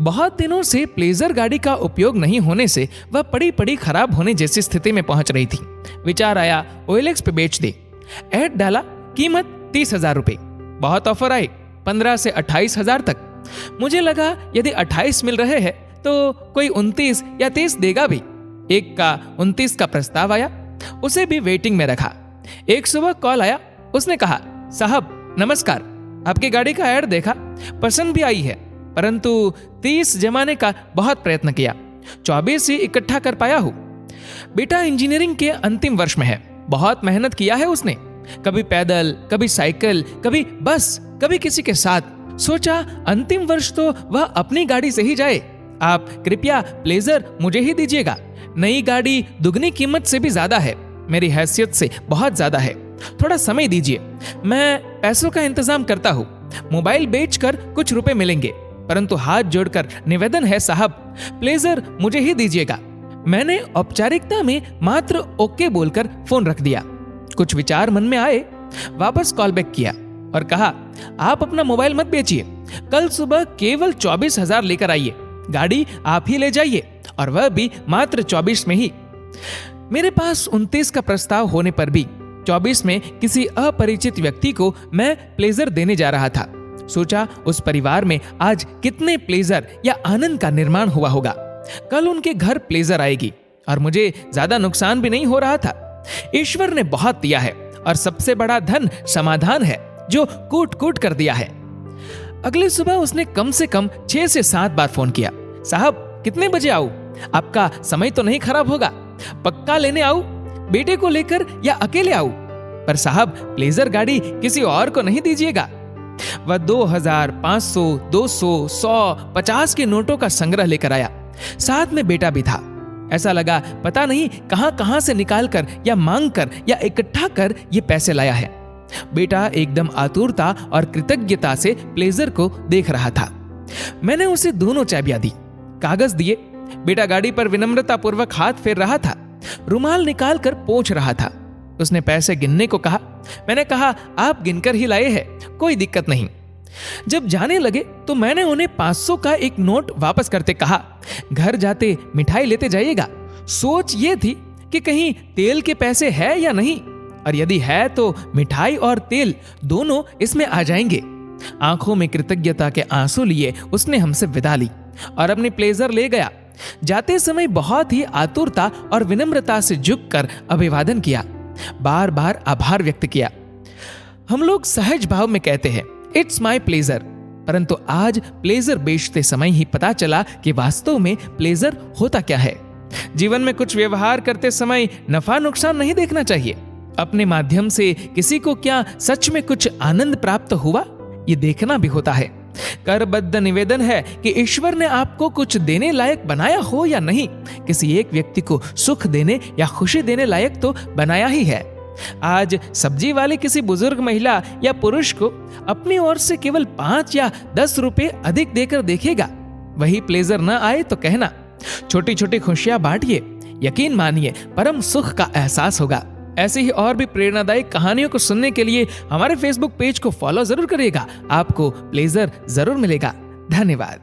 बहुत दिनों से प्लेजर गाड़ी का उपयोग नहीं होने से वह पड़ी पड़ी खराब होने जैसी स्थिति में पहुंच रही थी। विचार आया OLX पे बेच दे। ऐड डाला, कीमत 30,000 रुपए। बहुत ऑफर आए 15 से 28,000 तक। मुझे लगा यदि 28 मिल रहे हैं तो कोई 29 या 30 देगा भी। एक का 29 का प्रस्ताव आया, उसे भी वेटिंग में रखा। एक सुबह कॉल आया, उसने कहा, साहब नमस्कार, आपकी गाड़ी का ऐड देखा, पसंद भी आई है, परंतु 30 जमाने का बहुत प्रयत्न किया, 24 ही इकट्ठा कर पाया हूं। बेटा इंजीनियरिंग के अंतिम वर्ष में है, बहुत मेहनत किया है उसने, कभी पैदल, कभी साइकिल, कभी बस, कभी किसी के साथ। सोचा अंतिम वर्ष तो वह अपनी गाड़ी से ही जाए। आप कृपया प्लेजर मुझे ही दीजिएगा। नई गाड़ी दुगनी कीमत से भी ज्यादा है, मेरी हैसियत से बहुत ज्यादा है। थोड़ा समय दीजिए, मैं पैसों का इंतजाम करता हूँ। मोबाइल बेचकर कुछ रुपए मिलेंगे, परंतु हाथ जोड़कर निवेदन है साहब, प्लेजर मुझे ही दीजिएगा। मैंने औपचारिकता में मात्र ओके बोलकर फोन रख दिया। कुछ विचार मन में आए, वापस कॉल बैक किया और कहा, आप अपना मोबाइल मत बेचिए, कल सुबह केवल 24,000 लेकर आइए, गाड़ी आप ही ले जाइए, और वह भी मात्र 24 में ही। मेरे पास 29 का प्रस्ताव होने पर भी 24 में किसी अपरिचित व्यक्ति को मैं प्लेजर देने जा रहा था। सोचा उस परिवार में आज कितने प्लेजर या आनंद का निर्माण हुआ होगा। कल उनके घर प्लेजर आएगी और मुझे ज्यादा नुकसान भी नहीं हो रहा था। ईश्वर ने बहुत दिया है और सबसे बड़ा धन समाधान है, जो कूट कूट कर दिया है। अगली सुबह उसने कम से कम 6 से 7 बार फोन किया। साहब कितने बजे आऊं? आपका समय तो नहीं खराब होगा? पक्का लेने आऊं? बेटे को लेकर या अकेले आऊं? पर साहब प्लेजर गाड़ी किसी और को नहीं दीजिएगा। वह 2,000, 500, 200, 100, 50 के नोटों का संग्रह लेकर आया। साथ में बेटा भी था। ऐसा लगा पता नहीं कहां कहां से निकाल कर या मांग कर या इकट्ठा कर ये पैसे लाया है। बेटा एकदम आतुरता और कृतज्ञता से प्लेजर को देख रहा था। मैंने उसे दोनों चाबियां दी, कागज दिए। बेटा गाड़ी पर विनम्रता पूर्वक हाथ फेर रहा था, रुमाल निकाल कर पोंछ रहा था। उसने पैसे गिनने को कहा। मैंने कहा, आप गिनकर ही लाए हैं, कोई दिक्कत नहीं। जब जाने लगे तो मैंने उन्हें 500 का एक नोट वापस करते कहा, घर जाते मिठाई लेते जाइएगा। सोच ये थी कि कहीं तेल के पैसे है या नहीं, और यदि है तो मिठाई और तेल दोनों इसमें आ जाएंगे। आंखों में कृतज्ञता के आंसू लिए उसने हमसे विदा ली और अपनी प्लेजर ले गया। जाते समय बहुत ही आतुरता और विनम्रता से झुककर अभिवादन किया, बार बार आभार व्यक्त किया। हम लोग सहज भाव में कहते हैं इट्स माय प्लेजर, परंतु आज प्लेजर बेचते समय ही पता चला कि वास्तव में प्लेजर होता क्या है। जीवन में कुछ व्यवहार करते समय नफा नुकसान नहीं देखना चाहिए। अपने माध्यम से किसी को क्या सच में कुछ आनंद प्राप्त हुआ, ये देखना भी होता है। करबद्ध निवेदन है कि ईश्वर ने आपको कुछ देने लायक बनाया हो या नहीं, किसी एक व्यक्ति को सुख देने या खुशी देने लायक तो बनाया ही है। आज सब्जी वाले किसी बुजुर्ग महिला या पुरुष को अपनी ओर से केवल 5 या 10 रुपए अधिक देकर देखेगा। वही प्लेजर न आए तो कहना, छोटी छोटी खुशियां बांटिए, यकीन मानिए परम सुख का एहसास होगा। ऐसे ही और भी प्रेरणादायक कहानियों को सुनने के लिए हमारे फेसबुक पेज को फॉलो जरूर करिएगा, आपको प्लेजर जरूर मिलेगा। धन्यवाद।